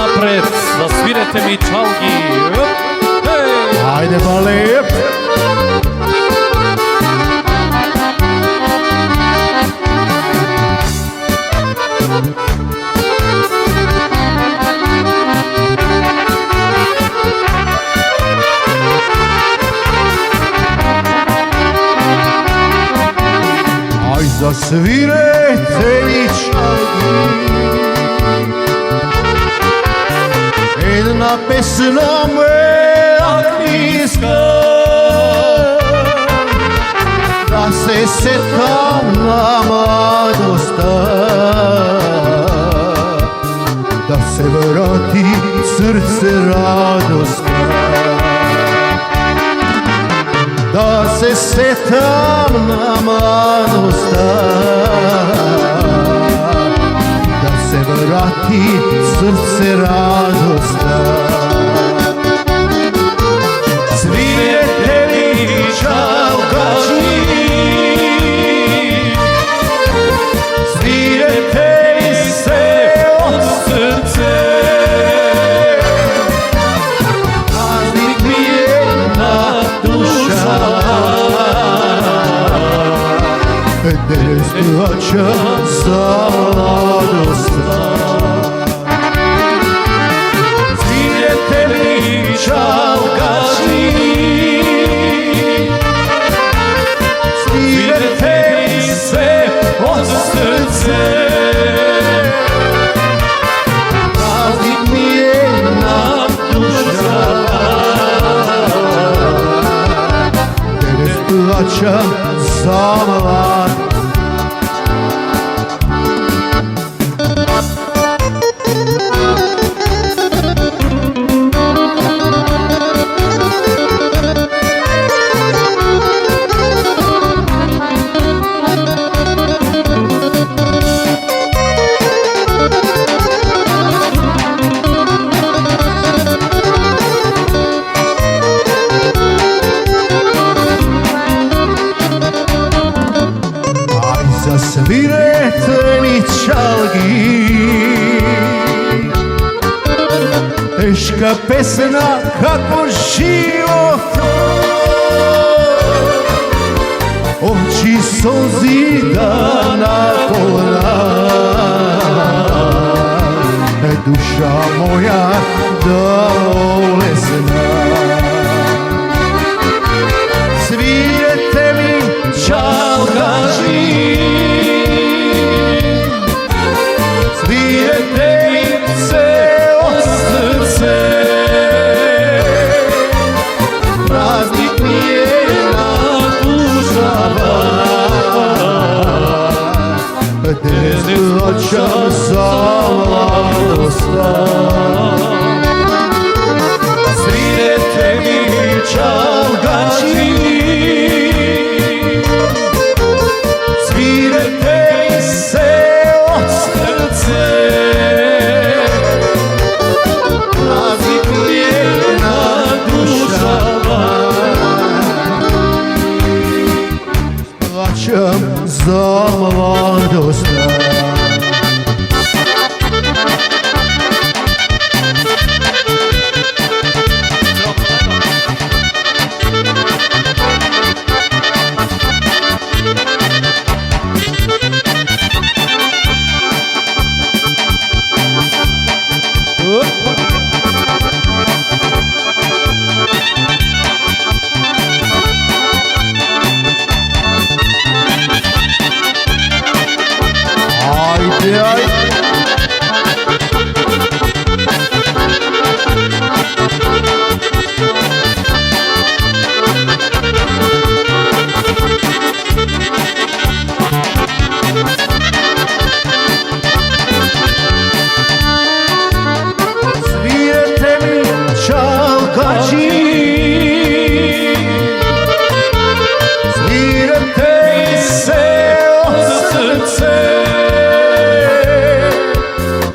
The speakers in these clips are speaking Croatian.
napred, zasvirete mi čalgi. Ajde Balep. Aj zasvirete mi čalgi. Jedna pesna melodijska, da se setam na mladosta, da se vrati srce radosna, da se setam na mladosta, da se vrati srce radosna. Svirete mi čalgači, svirete mi se od srce, praznik mi je na duša, danas plaćam za mladosta. Svirete mi čalgači, svirete mi sve od srce, praznik mi je na duša, danas plaćam za mladosta. Zasvirete mi čalgi, teška pesna kako život, oči solzida na kolana, duša moja dolesna. Svirete mi čalgači, svirete mi se od srce, praznik mi je na dušama, danas plaćam za mladosta. Svirete mi čalgači, svirete mi se od srce, praznik mi je na dušama, plaćam za mladosta.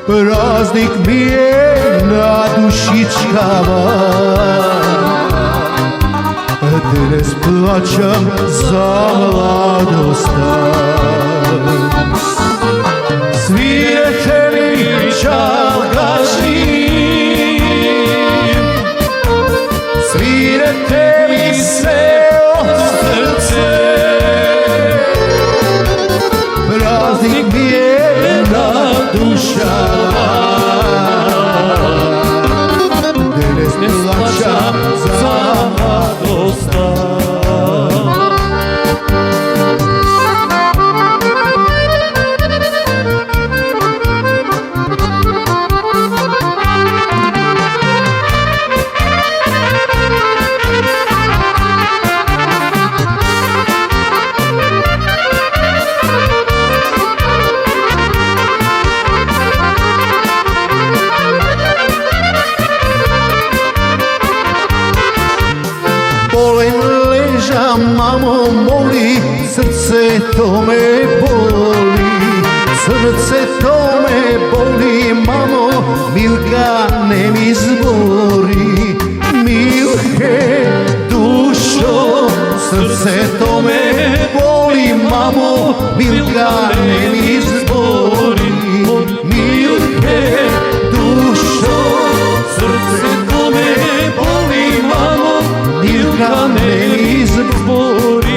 Praznik mi je na dušičkama, danas plaćam za mladosta. Svirete mi čalgači, tebi se od srce. Praznik mi je na duša, ne plaćam za mladost. Bolen leža, mamo moli, srce to me boli, srce to me boli, mamo, Milka ne mi zbori. Milke, dušo, srce to me boli, mamo, Milka ne mi zbori. Milke, dušo, srce to me boli, mamo, Milka ne mi zbori.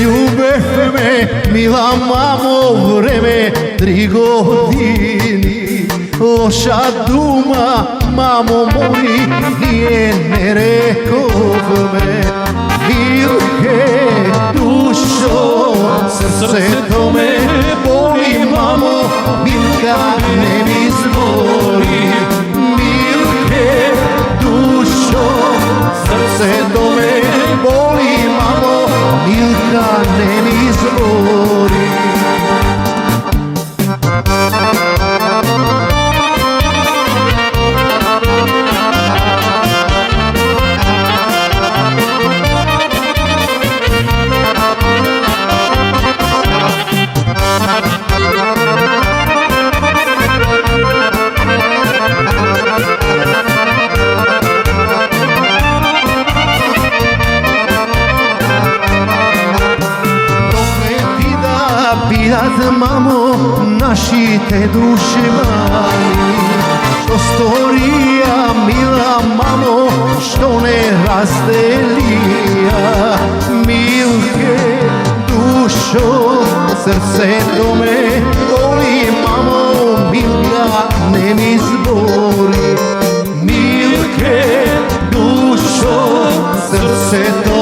Ljubeh me, mila mamo, vreme 3 godini. Loša duma, mamo moli, nije ne rekov me. Milke, dušo, srce to me boli, mamo, Milka ne mi zbori. Milke, dušo, srce to me boli, mamo, Milka ne mi zbori. Bijat mamo, naši te duše mali, što storija mila mamo, što ne razdelija. Milke, dušo, srce to me boli, mamo, Milka ne mi zbori. Milke, dušo, srce to